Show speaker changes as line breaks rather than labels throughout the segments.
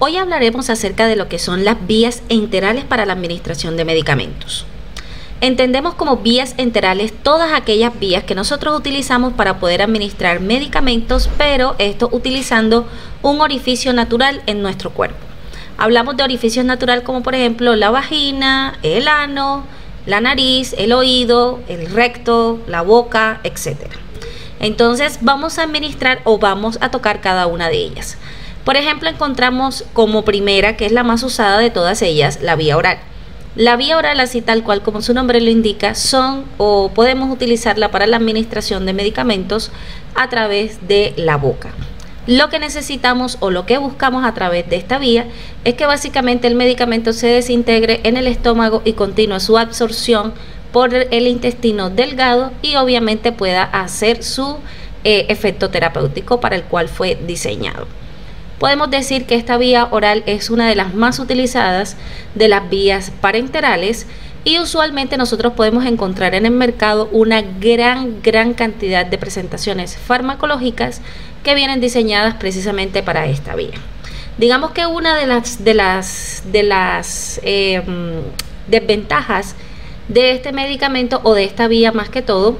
Hoy hablaremos acerca de lo que son las vías enterales para la administración de medicamentos. Entendemos como vías enterales todas aquellas vías que nosotros utilizamos para poder administrar medicamentos, pero esto utilizando un orificio natural en nuestro cuerpo. Hablamos de orificios naturales como por ejemplo la vagina, el ano, la nariz, el oído, el recto, la boca, etc. Entonces vamos a administrar o vamos a tocar cada una de ellas. Por ejemplo, encontramos como primera, que es la más usada de todas ellas, la vía oral. La vía oral, así tal cual como su nombre lo indica, podemos utilizarla para la administración de medicamentos a través de la boca. Lo que necesitamos o lo que buscamos a través de esta vía es que básicamente el medicamento se desintegre en el estómago y continúe su absorción por el intestino delgado y obviamente pueda hacer su efecto terapéutico para el cual fue diseñado. Podemos decir que esta vía oral es una de las más utilizadas de las vías parenterales y usualmente nosotros podemos encontrar en el mercado una gran cantidad de presentaciones farmacológicas que vienen diseñadas precisamente para esta vía. Digamos que una de las desventajas de este medicamento o de esta vía más que todo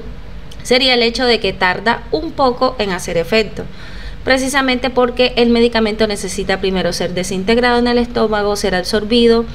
sería el hecho de que tarda un poco en hacer efecto. Precisamente porque el medicamento necesita primero ser desintegrado en el estómago, ser absorbido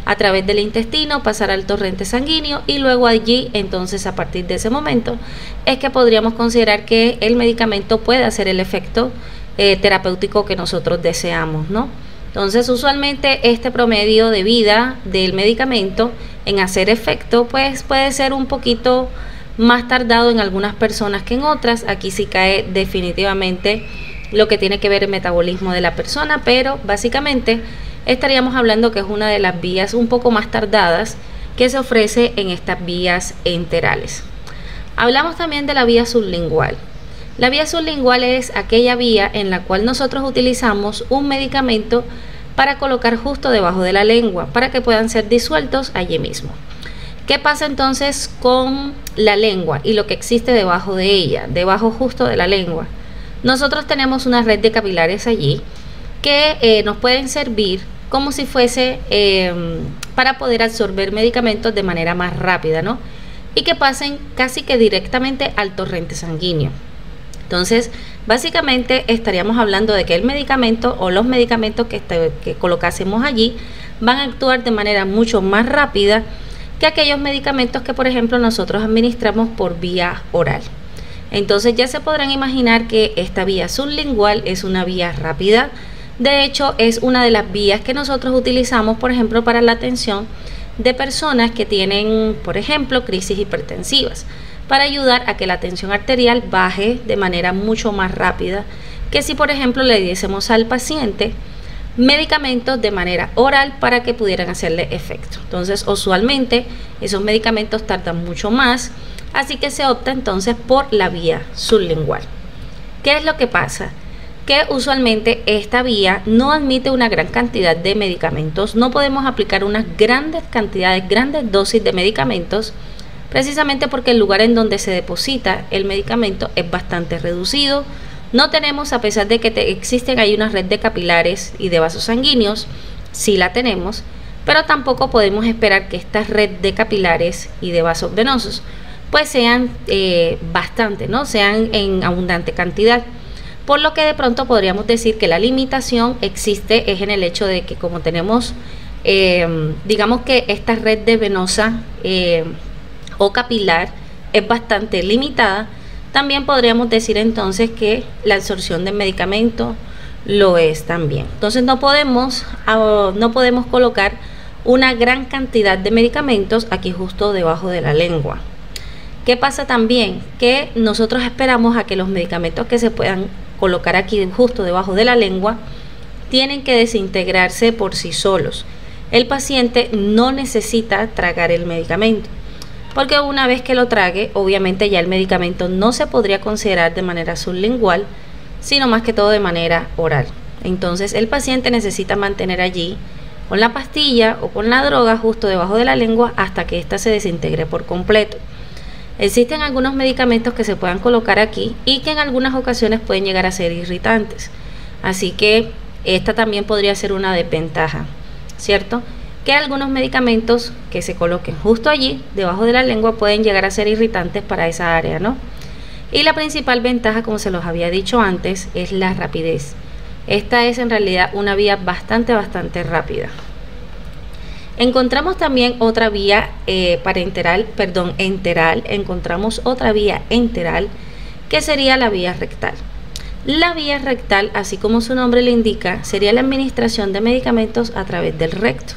a través del intestino, pasar al torrente sanguíneo y luego allí, entonces a partir de ese momento, es que podríamos considerar que el medicamento puede hacer el efecto terapéutico que nosotros deseamos, ¿no? Entonces, usualmente este promedio de vida del medicamento en hacer efecto, pues puede ser un poquito más tardado en algunas personas que en otras. Aquí sí cae definitivamente lo que tiene que ver el metabolismo de la persona, pero básicamente estaríamos hablando que es una de las vías un poco más tardadas que se ofrece en estas vías enterales. Hablamos también de la vía sublingual. La vía sublingual es aquella vía en la cual nosotros utilizamos un medicamento para colocar justo debajo de la lengua, para que puedan ser disueltos allí mismo. ¿Qué pasa entonces con la lengua y lo que existe debajo de ella, debajo justo de la lengua? Nosotros tenemos una red de capilares allí que nos pueden servir como si fuese para poder absorber medicamentos de manera más rápida, ¿no? Y que pasen casi que directamente al torrente sanguíneo. Entonces, básicamente estaríamos hablando de que el medicamento o los medicamentos que colocásemos allí van a actuar de manera mucho más rápida que aquellos medicamentos que, por ejemplo, nosotros administramos por vía oral. Entonces ya se podrán imaginar que esta vía sublingual es una vía rápida. De hecho, es una de las vías que nosotros utilizamos, por ejemplo, para la atención de personas que tienen, por ejemplo, crisis hipertensivas, para ayudar a que la tensión arterial baje de manera mucho más rápida que si, por ejemplo, le diésemos al paciente medicamentos de manera oral para que pudieran hacerle efecto. Entonces, usualmente esos medicamentos tardan mucho más, así que se opta entonces por la vía sublingual. ¿Qué es lo que pasa? Que usualmente esta vía no admite una gran cantidad de medicamentos, no podemos aplicar unas grandes cantidades, grandes dosis de medicamentos, precisamente porque el lugar en donde se deposita el medicamento es bastante reducido. No tenemos, a pesar de que existen ahí una red de capilares y de vasos sanguíneos, sí la tenemos, pero tampoco podemos esperar que esta red de capilares y de vasos venosos pues sean bastante, ¿no? Sean en abundante cantidad. Por lo que de pronto podríamos decir que la limitación existe es en el hecho de que como tenemos, digamos que esta red de venosa o capilar es bastante limitada, también podríamos decir entonces que la absorción del medicamento lo es también. Entonces no podemos colocar una gran cantidad de medicamentos aquí justo debajo de la lengua. ¿Qué pasa también? Que nosotros esperamos a que los medicamentos que se puedan colocar aquí justo debajo de la lengua tienen que desintegrarse por sí solos. El paciente no necesita tragar el medicamento, porque una vez que lo trague, obviamente ya el medicamento no se podría considerar de manera sublingual, sino más que todo de manera oral. Entonces el paciente necesita mantener allí con la pastilla o con la droga justo debajo de la lengua hasta que ésta se desintegre por completo. Existen algunos medicamentos que se puedan colocar aquí y que en algunas ocasiones pueden llegar a ser irritantes. Así que esta también podría ser una desventaja, ¿cierto? Que algunos medicamentos que se coloquen justo allí, debajo de la lengua, pueden llegar a ser irritantes para esa área, ¿no? Y la principal ventaja, como se los había dicho antes, es la rapidez. Esta es en realidad una vía bastante rápida. Encontramos también otra vía enteral, encontramos otra vía enteral que sería la vía rectal. La vía rectal, así como su nombre le indica, sería la administración de medicamentos a través del recto.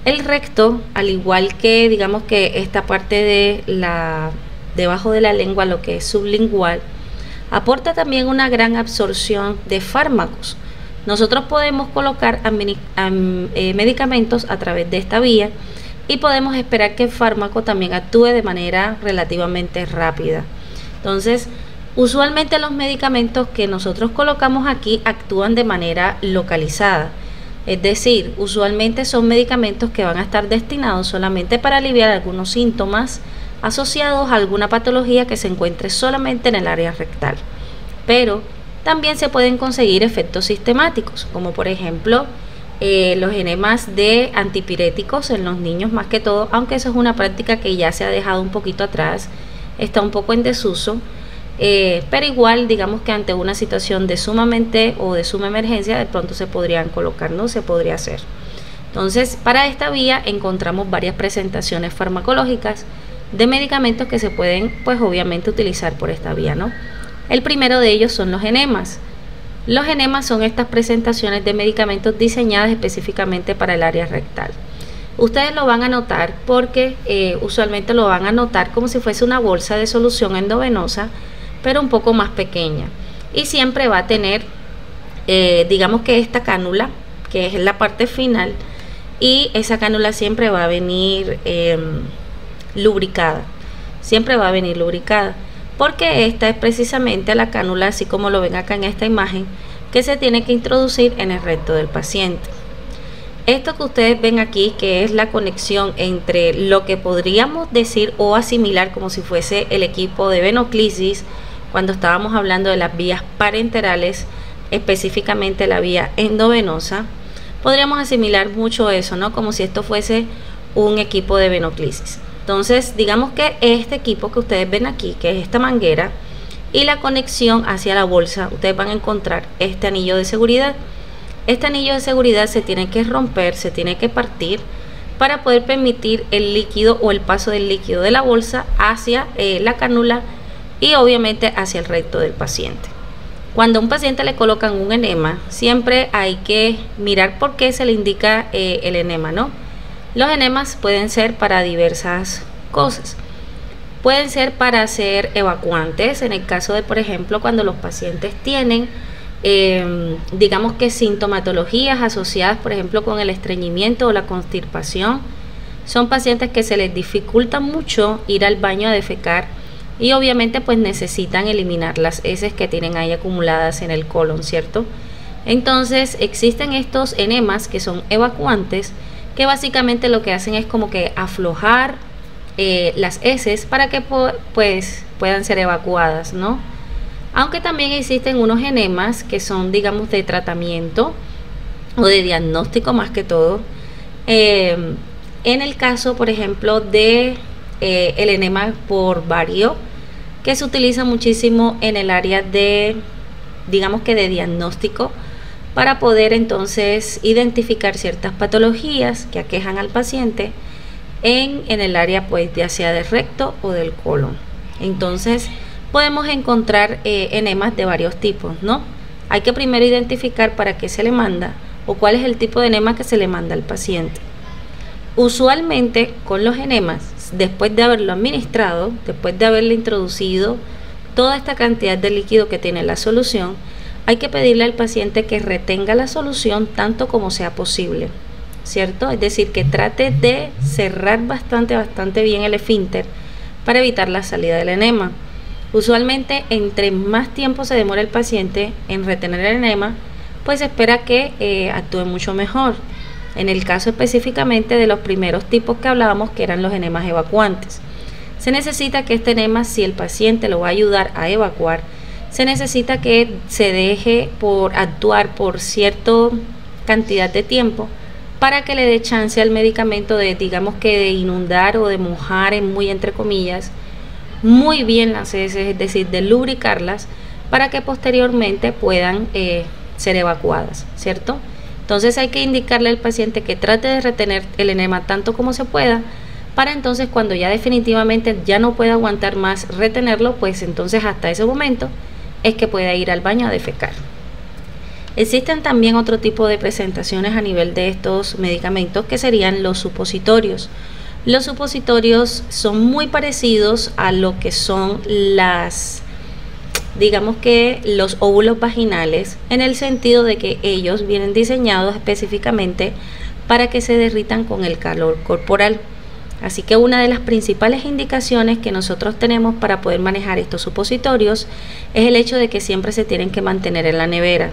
El recto, al igual que digamos que esta parte de debajo de la lengua, lo que es sublingual, aporta también una gran absorción de fármacos. Nosotros podemos colocar medicamentos a través de esta vía y podemos esperar que el fármaco también actúe de manera relativamente rápida. Entonces, usualmente los medicamentos que nosotros colocamos aquí actúan de manera localizada. Es decir, usualmente son medicamentos que van a estar destinados solamente para aliviar algunos síntomas asociados a alguna patología que se encuentre solamente en el área rectal. Pero también se pueden conseguir efectos sistemáticos, como por ejemplo los enemas de antipiréticos en los niños más que todo, aunque eso es una práctica que ya se ha dejado un poquito atrás, está un poco en desuso, pero igual digamos que ante una situación de suma emergencia de pronto se podrían colocar, no se podría hacer. Entonces, para esta vía encontramos varias presentaciones farmacológicas de medicamentos que se pueden pues obviamente utilizar por esta vía, ¿no? El primero de ellos son los enemas. Los enemas son estas presentaciones de medicamentos diseñadas específicamente para el área rectal. Ustedes lo van a notar porque usualmente lo van a notar como si fuese una bolsa de solución endovenosa, pero un poco más pequeña. Y siempre va a tener, digamos que esta cánula, que es la parte final, y esa cánula siempre va a venir lubricada. Siempre va a venir lubricada, porque esta es precisamente la cánula, así como lo ven acá en esta imagen, que se tiene que introducir en el recto del paciente. Esto que ustedes ven aquí, que es la conexión entre lo que podríamos decir o asimilar como si fuese el equipo de venoclisis, cuando estábamos hablando de las vías parenterales, específicamente la vía endovenosa, podríamos asimilar mucho eso, ¿no? Como si esto fuese un equipo de venoclisis. Entonces, digamos que este equipo que ustedes ven aquí, que es esta manguera, y la conexión hacia la bolsa, ustedes van a encontrar este anillo de seguridad. Este anillo de seguridad se tiene que romper, se tiene que partir para poder permitir el líquido o el paso del líquido de la bolsa hacia la cánula y obviamente hacia el recto del paciente. Cuando a un paciente le colocan un enema, siempre hay que mirar por qué se le indica el enema, ¿no? Los enemas pueden ser para diversas cosas. Pueden ser para ser evacuantes, en el caso de, por ejemplo, cuando los pacientes tienen, digamos que sintomatologías asociadas, por ejemplo, con el estreñimiento o la constipación. Son pacientes que se les dificulta mucho ir al baño a defecar y obviamente pues necesitan eliminar las heces que tienen ahí acumuladas en el colon, ¿cierto? Entonces existen estos enemas que son evacuantes, que básicamente lo que hacen es como que aflojar las heces para que pues puedan ser evacuadas, ¿no? Aunque también existen unos enemas que son, digamos, de tratamiento o de diagnóstico más que todo. En el caso, por ejemplo, de el enema por vario, que se utiliza muchísimo en el área de, digamos que de diagnóstico, para poder entonces identificar ciertas patologías que aquejan al paciente en el área pues ya sea del recto o del colon. Entonces podemos encontrar enemas de varios tipos, ¿no? Hay que primero identificar para qué se le manda o cuál es el tipo de enema que se le manda al paciente. Usualmente con los enemas, después de haberlo administrado, después de haberle introducido toda esta cantidad de líquido que tiene la solución, hay que pedirle al paciente que retenga la solución tanto como sea posible, ¿cierto? Es decir, que trate de cerrar bastante bien el esfínter para evitar la salida del enema. Usualmente, entre más tiempo se demora el paciente en retener el enema, pues se espera que actúe mucho mejor. En el caso específicamente de los primeros tipos que hablábamos, que eran los enemas evacuantes, se necesita que este enema, si el paciente lo va a ayudar a evacuar, se necesita que se deje por actuar por cierta cantidad de tiempo para que le dé chance al medicamento de, digamos que de inundar o de mojar, en muy entre comillas, muy bien las heces, es decir, de lubricarlas para que posteriormente puedan ser evacuadas, ¿cierto? Entonces hay que indicarle al paciente que trate de retener el enema tanto como se pueda, para entonces cuando ya definitivamente ya no pueda aguantar más retenerlo, pues entonces hasta ese momento es que pueda ir al baño a defecar. Existen también otro tipo de presentaciones a nivel de estos medicamentos que serían los supositorios. Los supositorios son muy parecidos a lo que son digamos que los óvulos vaginales, en el sentido de que ellos vienen diseñados específicamente para que se derritan con el calor corporal. Así que una de las principales indicaciones que nosotros tenemos para poder manejar estos supositorios es el hecho de que siempre se tienen que mantener en la nevera.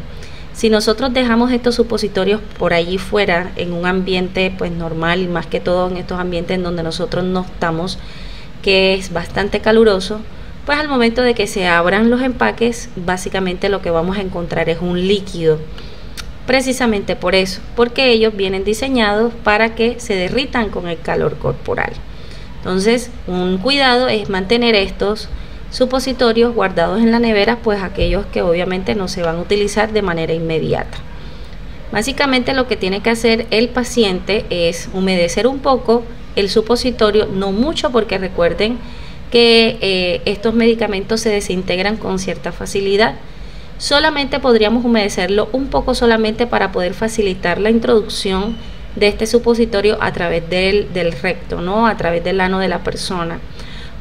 Si nosotros dejamos estos supositorios por allí fuera en un ambiente pues normal, y más que todo en estos ambientes en donde nosotros no estamos, que es bastante caluroso, pues al momento de que se abran los empaques, básicamente lo que vamos a encontrar es un líquido. Precisamente por eso, porque ellos vienen diseñados para que se derritan con el calor corporal. Entonces, un cuidado es mantener estos supositorios guardados en la nevera, pues aquellos que obviamente no se van a utilizar de manera inmediata. Básicamente lo que tiene que hacer el paciente es humedecer un poco el supositorio, no mucho, porque recuerden que estos medicamentos se desintegran con cierta facilidad. Solamente podríamos humedecerlo un poco, solamente para poder facilitar la introducción de este supositorio a través del recto, ¿no? A través del ano de la persona.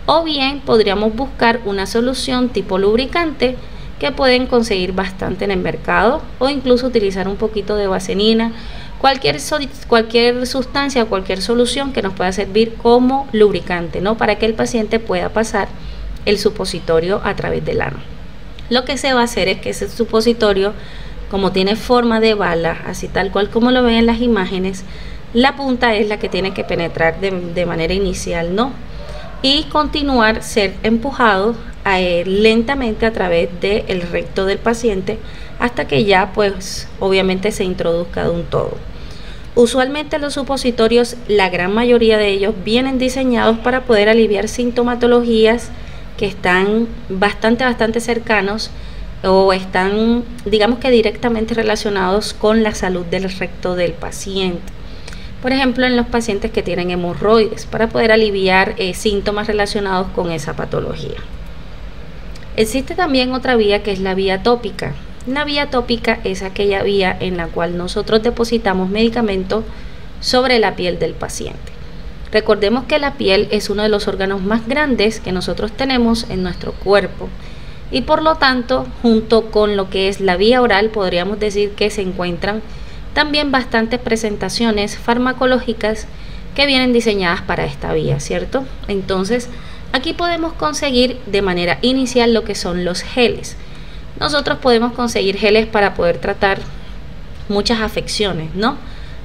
O bien podríamos buscar una solución tipo lubricante que pueden conseguir bastante en el mercado, o incluso utilizar un poquito de vaselina, cualquier sustancia, cualquier solución que nos pueda servir como lubricante, ¿no? Para que el paciente pueda pasar el supositorio a través del ano. Lo que se va a hacer es que ese supositorio, como tiene forma de bala, así tal cual como lo ven en las imágenes, la punta es la que tiene que penetrar de manera inicial, ¿no? Y continuar, ser empujado lentamente a través del recto del paciente hasta que ya pues obviamente se introduzca de un todo. Usualmente los supositorios, la gran mayoría de ellos vienen diseñados para poder aliviar sintomatologías que están bastante cercanos, o están, digamos que directamente relacionados con la salud del recto del paciente. Por ejemplo, en los pacientes que tienen hemorroides, para poder aliviar síntomas relacionados con esa patología. Existe también otra vía, que es la vía tópica. La vía tópica es aquella vía en la cual nosotros depositamos medicamentos sobre la piel del paciente. Recordemos que la piel es uno de los órganos más grandes que nosotros tenemos en nuestro cuerpo, y por lo tanto, junto con lo que es la vía oral, podríamos decir que se encuentran también bastantes presentaciones farmacológicas que vienen diseñadas para esta vía, ¿cierto? Entonces, aquí podemos conseguir de manera inicial lo que son los geles. Nosotros podemos conseguir geles para poder tratar muchas afecciones, ¿no?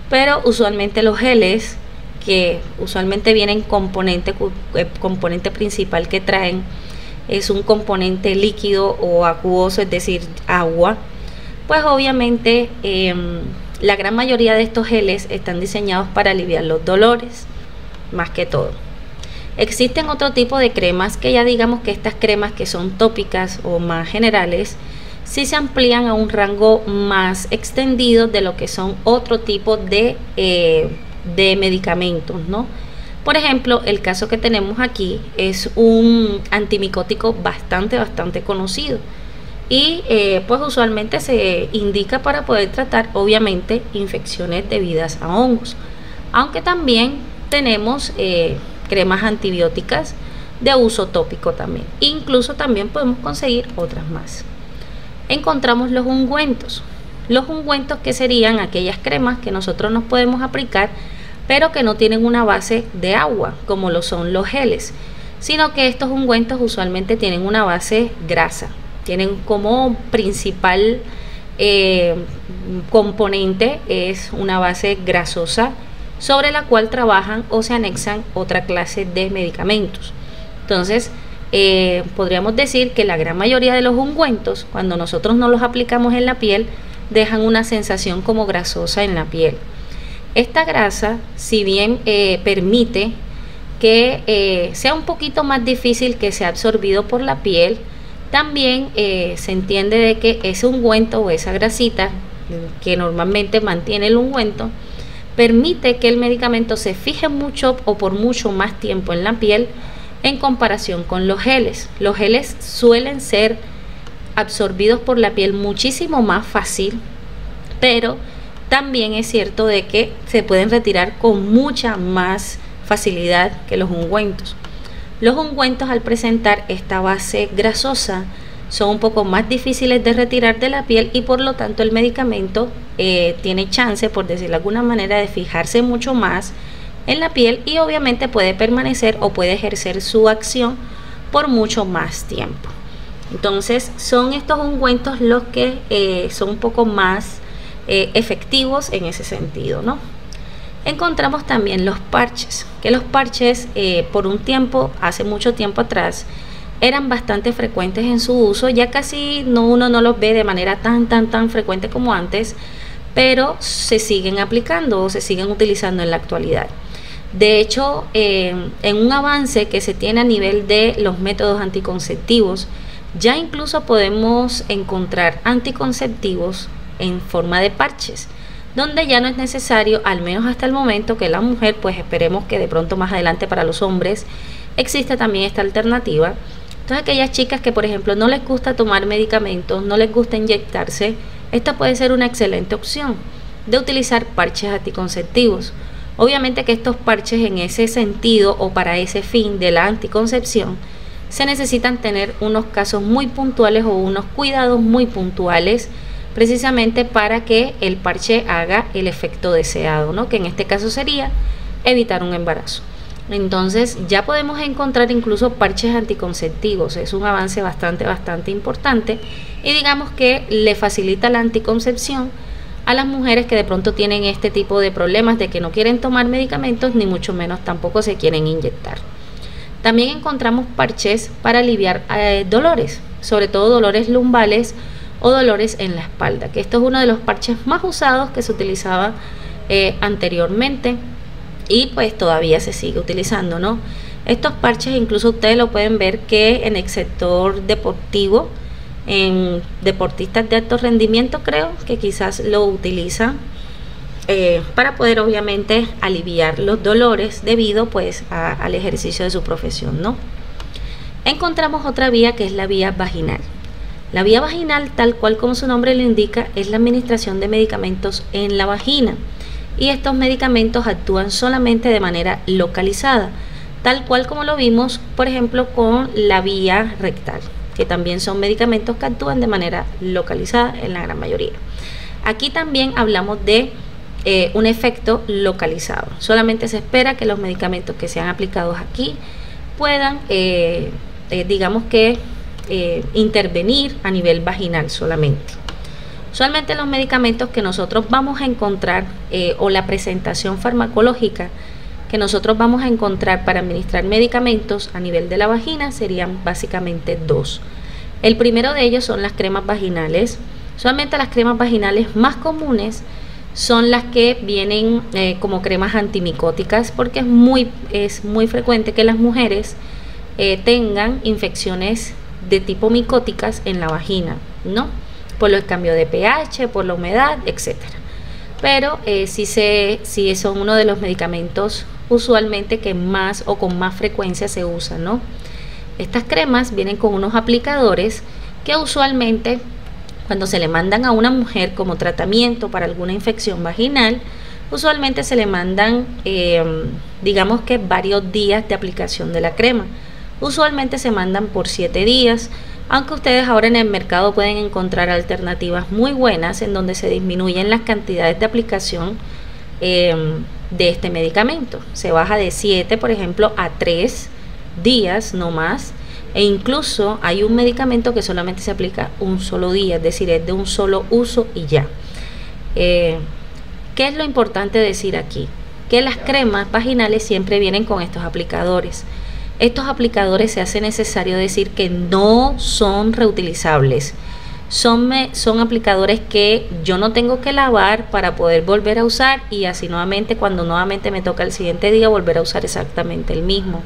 Pero usualmente los geles, que usualmente vienen componente principal que traen, es un componente líquido o acuoso, es decir, agua, pues obviamente la gran mayoría de estos geles están diseñados para aliviar los dolores, más que todo. Existen otro tipo de cremas, que ya digamos que estas cremas que son tópicas o más generales, sí se amplían a un rango más extendido de lo que son otro tipo de medicamentos, ¿no? Por ejemplo, el caso que tenemos aquí es un antimicótico bastante conocido, y pues usualmente se indica para poder tratar obviamente infecciones debidas a hongos, aunque también tenemos cremas antibióticas de uso tópico también. Incluso también podemos conseguir otras más. Encontramos los ungüentos. Los ungüentos, que serían aquellas cremas que nosotros nos podemos aplicar, pero que no tienen una base de agua como lo son los geles, sino que estos ungüentos usualmente tienen una base grasa. Tienen como principal componente es una base grasosa, sobre la cual trabajan o se anexan otra clase de medicamentos. Entonces, podríamos decir que la gran mayoría de los ungüentos, cuando nosotros no los aplicamos en la piel, dejan una sensación como grasosa en la piel. Esta grasa, si bien permite que sea un poquito más difícil que sea absorbido por la piel, también se entiende de que ese ungüento o esa grasita que normalmente mantiene el ungüento permite que el medicamento se fije mucho o por mucho más tiempo en la piel en comparación con los geles. Los geles suelen ser absorbidos por la piel muchísimo más fácil, pero también es cierto de que se pueden retirar con mucha más facilidad que los ungüentos. Los ungüentos, al presentar esta base grasosa, son un poco más difíciles de retirar de la piel y por lo tanto el medicamento tiene chance, por decirlo de alguna manera, de fijarse mucho más en la piel y obviamente puede permanecer o puede ejercer su acción por mucho más tiempo. Entonces son estos ungüentos los que son un poco más efectivos en ese sentido, ¿no? Encontramos también los parches, que los parches por un tiempo, hace mucho tiempo atrás, eran bastante frecuentes en su uso. Ya casi uno no los ve de manera tan frecuente como antes, pero se siguen aplicando o se siguen utilizando en la actualidad. De hecho, en un avance que se tiene a nivel de los métodos anticonceptivos, ya incluso podemos encontrar anticonceptivos en forma de parches, donde ya no es necesario, al menos hasta el momento, que la mujer, pues esperemos que de pronto más adelante para los hombres exista también esta alternativa. Entonces aquellas chicas que por ejemplo no les gusta tomar medicamentos, no les gusta inyectarse, esta puede ser una excelente opción de utilizar parches anticonceptivos. Obviamente que estos parches en ese sentido o para ese fin de la anticoncepción se necesitan tener unos casos muy puntuales o unos cuidados muy puntuales, precisamente para que el parche haga el efecto deseado, ¿no? Que en este caso sería evitar un embarazo. Entonces ya podemos encontrar incluso parches anticonceptivos. Es un avance bastante importante y digamos que le facilita la anticoncepción a las mujeres que de pronto tienen este tipo de problemas de que no quieren tomar medicamentos ni mucho menos tampoco se quieren inyectar. También encontramos parches para aliviar dolores, sobre todo dolores lumbales o dolores en la espalda, que esto es uno de los parches más usados que se utilizaba anteriormente y pues todavía se sigue utilizando, ¿no? Estos parches incluso ustedes lo pueden ver que en el sector deportivo, en deportistas de alto rendimiento, creo que quizás lo utilizan para poder obviamente aliviar los dolores debido pues al ejercicio de su profesión, ¿no? Encontramos otra vía que es la vía vaginal. La vía vaginal, tal cual como su nombre lo indica, es la administración de medicamentos en la vagina. Y estos medicamentos actúan solamente de manera localizada, tal cual como lo vimos, por ejemplo, con la vía rectal, que también son medicamentos que actúan de manera localizada en la gran mayoría. Aquí también hablamos de un efecto localizado. Solamente se espera que los medicamentos que sean aplicados aquí puedan, digamos que, intervenir a nivel vaginal solamente. Usualmente los medicamentos que nosotros vamos a encontrar o la presentación farmacológica que nosotros vamos a encontrar para administrar medicamentos a nivel de la vagina serían básicamente dos. El primero de ellos son las cremas vaginales. Usualmente las cremas vaginales más comunes son las que vienen como cremas antimicóticas, porque es muy frecuente que las mujeres tengan infecciones de tipo micóticas en la vagina, ¿no? Por los cambios de pH, por la humedad, etcétera. Pero sí son uno de los medicamentos usualmente que más o con más frecuencia se usan, ¿no? Estas cremas vienen con unos aplicadores que usualmente cuando se le mandan a una mujer como tratamiento para alguna infección vaginal, usualmente se le mandan digamos que varios días de aplicación de la crema. Usualmente se mandan por 7 días, aunque ustedes ahora en el mercado pueden encontrar alternativas muy buenas en donde se disminuyen las cantidades de aplicación de este medicamento. Se baja de 7, por ejemplo, a 3 días no más, e incluso hay un medicamento que solamente se aplica un solo día, es decir, es de un solo uso y ya. ¿Qué es lo importante decir aquí? Que las cremas vaginales siempre vienen con estos aplicadores. Estos aplicadores se hace necesario decir que no son reutilizables. Son aplicadores que yo no tengo que lavar para poder volver a usar y así nuevamente cuando nuevamente me toca el siguiente día volver a usar exactamente el mismo.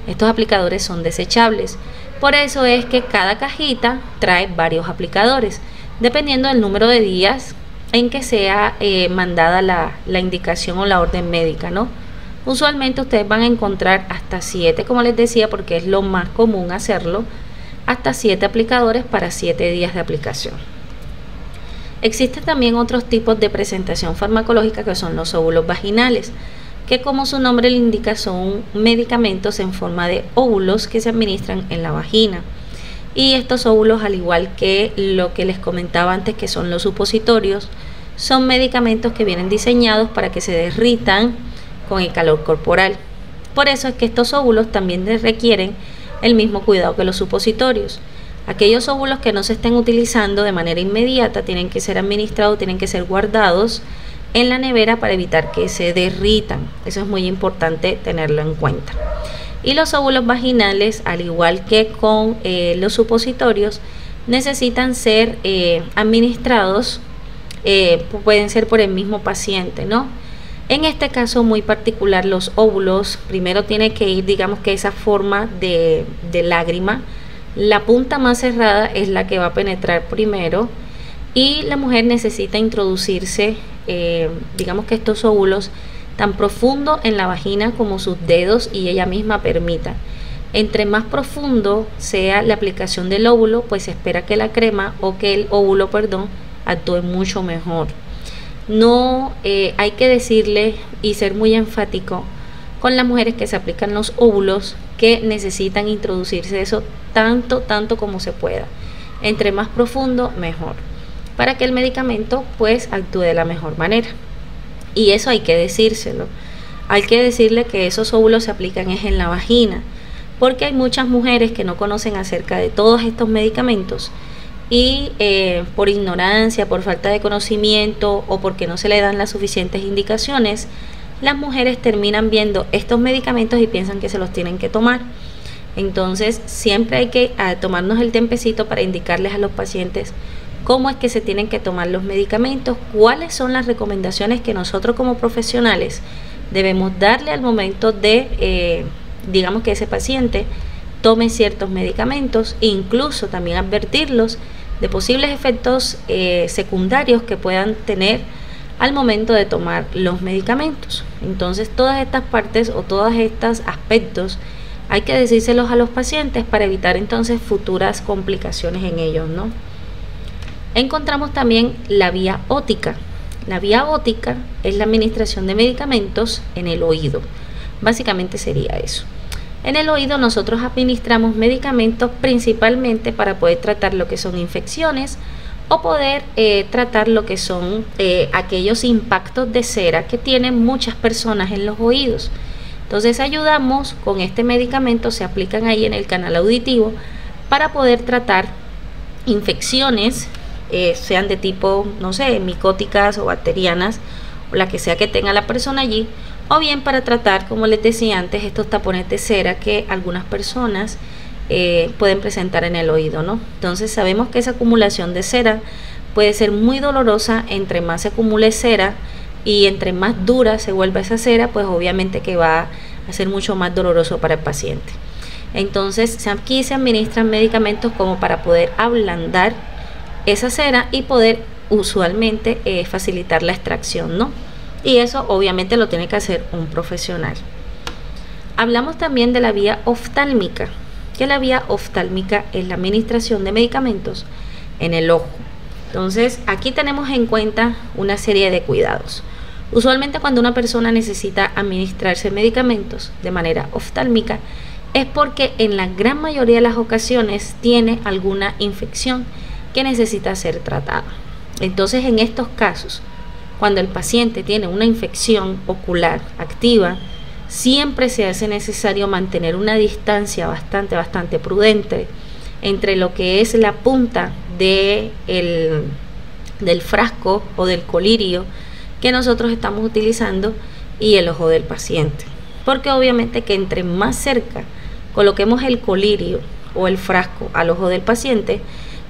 Estos aplicadores son desechables. Por eso es que cada cajita trae varios aplicadores, dependiendo del número de días en que sea mandada la indicación o la orden médica, ¿no? Usualmente ustedes van a encontrar hasta 7, como les decía, porque es lo más común hacerlo, hasta 7 aplicadores para 7 días de aplicación. Existen también otros tipos de presentación farmacológica que son los óvulos vaginales, que como su nombre le indica son medicamentos en forma de óvulos que se administran en la vagina. Y estos óvulos, al igual que lo que les comentaba antes que son los supositorios, son medicamentos que vienen diseñados para que se derritan con el calor corporal. Por eso es que estos óvulos también requieren el mismo cuidado que los supositorios. Aquellos óvulos que no se estén utilizando de manera inmediata tienen que ser administrados, tienen que ser guardados en la nevera para evitar que se derritan. Eso es muy importante tenerlo en cuenta. Y los óvulos vaginales, al igual que con los supositorios, necesitan ser administrados, pueden ser por el mismo paciente, ¿no? En este caso muy particular, los óvulos, primero tiene que ir, digamos que esa forma de lágrima. La punta más cerrada es la que va a penetrar primero y la mujer necesita introducirse, digamos que estos óvulos, tan profundo en la vagina como sus dedos y ella misma permita. Entre más profundo sea la aplicación del óvulo, pues se espera que la crema o que el óvulo, perdón, actúe mucho mejor. No hay que decirle y ser muy enfático con las mujeres que se aplican los óvulos que necesitan introducirse eso tanto como se pueda. Entre más profundo, mejor, para que el medicamento pues actúe de la mejor manera. Y eso hay que decírselo. Hay que decirle que esos óvulos se aplican es en la vagina, porque hay muchas mujeres que no conocen acerca de todos estos medicamentos y por ignorancia, por falta de conocimiento o porque no se le dan las suficientes indicaciones, las mujeres terminan viendo estos medicamentos y piensan que se los tienen que tomar. Entonces siempre hay que tomarnos el tiempecito para indicarles a los pacientes cómo es que se tienen que tomar los medicamentos, cuáles son las recomendaciones que nosotros como profesionales debemos darle al momento de, digamos que ese paciente tome ciertos medicamentos e incluso también advertirlos de posibles efectos secundarios que puedan tener al momento de tomar los medicamentos. Entonces todas estas partes o todos estos aspectos hay que decírselos a los pacientes para evitar entonces futuras complicaciones en ellos, ¿no? Encontramos también la vía ótica. La vía ótica es la administración de medicamentos en el oído. Básicamente sería eso. En el oído nosotros administramos medicamentos principalmente para poder tratar lo que son infecciones o poder tratar lo que son aquellos impactos de cera que tienen muchas personas en los oídos. Entonces ayudamos con este medicamento, se aplican ahí en el canal auditivo para poder tratar infecciones, sean de tipo, no sé, micóticas o bacterianas, o la que sea que tenga la persona allí, o bien para tratar, como les decía antes, estos tapones de cera que algunas personas pueden presentar en el oído, ¿no? Entonces sabemos que esa acumulación de cera puede ser muy dolorosa. Entre más se acumule cera y entre más dura se vuelva esa cera, pues obviamente que va a ser mucho más doloroso para el paciente. Entonces aquí se administran medicamentos como para poder ablandar esa cera y poder usualmente facilitar la extracción, ¿no? Y eso obviamente lo tiene que hacer un profesional. Hablamos también de la vía oftálmica, que la vía oftálmica es la administración de medicamentos en el ojo. Entonces aquí tenemos en cuenta una serie de cuidados. Usualmente cuando una persona necesita administrarse medicamentos de manera oftálmica es porque en la gran mayoría de las ocasiones tiene alguna infección que necesita ser tratada. Entonces en estos casos, cuando el paciente tiene una infección ocular activa, siempre se hace necesario mantener una distancia bastante prudente entre lo que es la punta del frasco o del colirio que nosotros estamos utilizando y el ojo del paciente, porque obviamente que entre más cerca coloquemos el colirio o el frasco al ojo del paciente,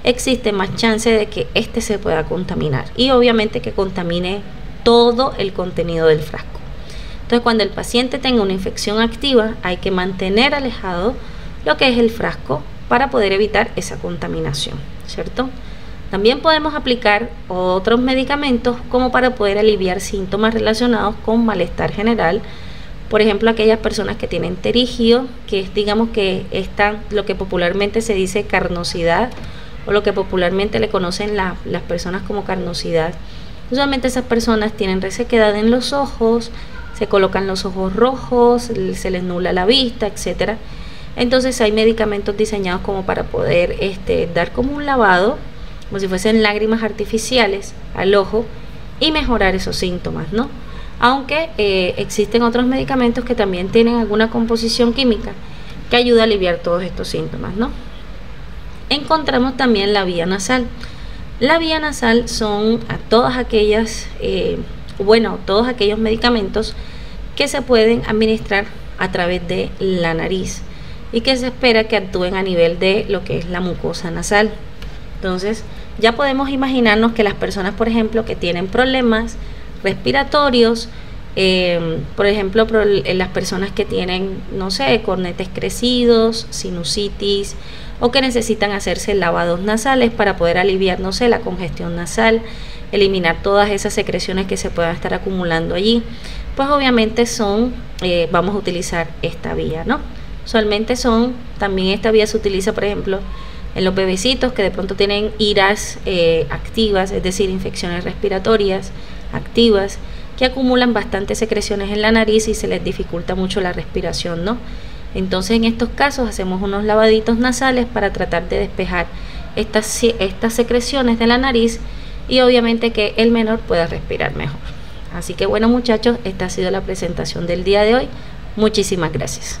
existe más chance de que éste se pueda contaminar y obviamente que contamine todo el contenido del frasco. Entonces, cuando el paciente tenga una infección activa, hay que mantener alejado lo que es el frasco para poder evitar esa contaminación, ¿cierto? También podemos aplicar otros medicamentos como para poder aliviar síntomas relacionados con malestar general. Por ejemplo, aquellas personas que tienen pterigio, que es, digamos, que están lo que popularmente se dice carnosidad, o lo que popularmente le conocen las personas como carnosidad. Usualmente esas personas tienen resequedad en los ojos, se colocan los ojos rojos, se les nubla la vista, etcétera. Entonces hay medicamentos diseñados como para poder dar como un lavado, como si fuesen lágrimas artificiales al ojo y mejorar esos síntomas, ¿no? Aunque existen otros medicamentos que también tienen alguna composición química que ayuda a aliviar todos estos síntomas, ¿no? Encontramos también la vía nasal. La vía nasal son todos aquellos medicamentos que se pueden administrar a través de la nariz y que se espera que actúen a nivel de lo que es la mucosa nasal. Entonces, ya podemos imaginarnos que las personas, por ejemplo, que tienen problemas respiratorios, por ejemplo, las personas que tienen, no sé, cornetes crecidos, sinusitis, o que necesitan hacerse lavados nasales para poder aliviar, no sé, la congestión nasal, eliminar todas esas secreciones que se puedan estar acumulando allí, pues obviamente vamos a utilizar esta vía, ¿no? Usualmente también esta vía se utiliza, por ejemplo, en los bebecitos que de pronto tienen iras activas, es decir, infecciones respiratorias activas, que acumulan bastantes secreciones en la nariz y se les dificulta mucho la respiración, ¿no? Entonces, en estos casos hacemos unos lavaditos nasales para tratar de despejar estas secreciones de la nariz y obviamente que el menor pueda respirar mejor. Así que bueno, muchachos, esta ha sido la presentación del día de hoy. Muchísimas gracias.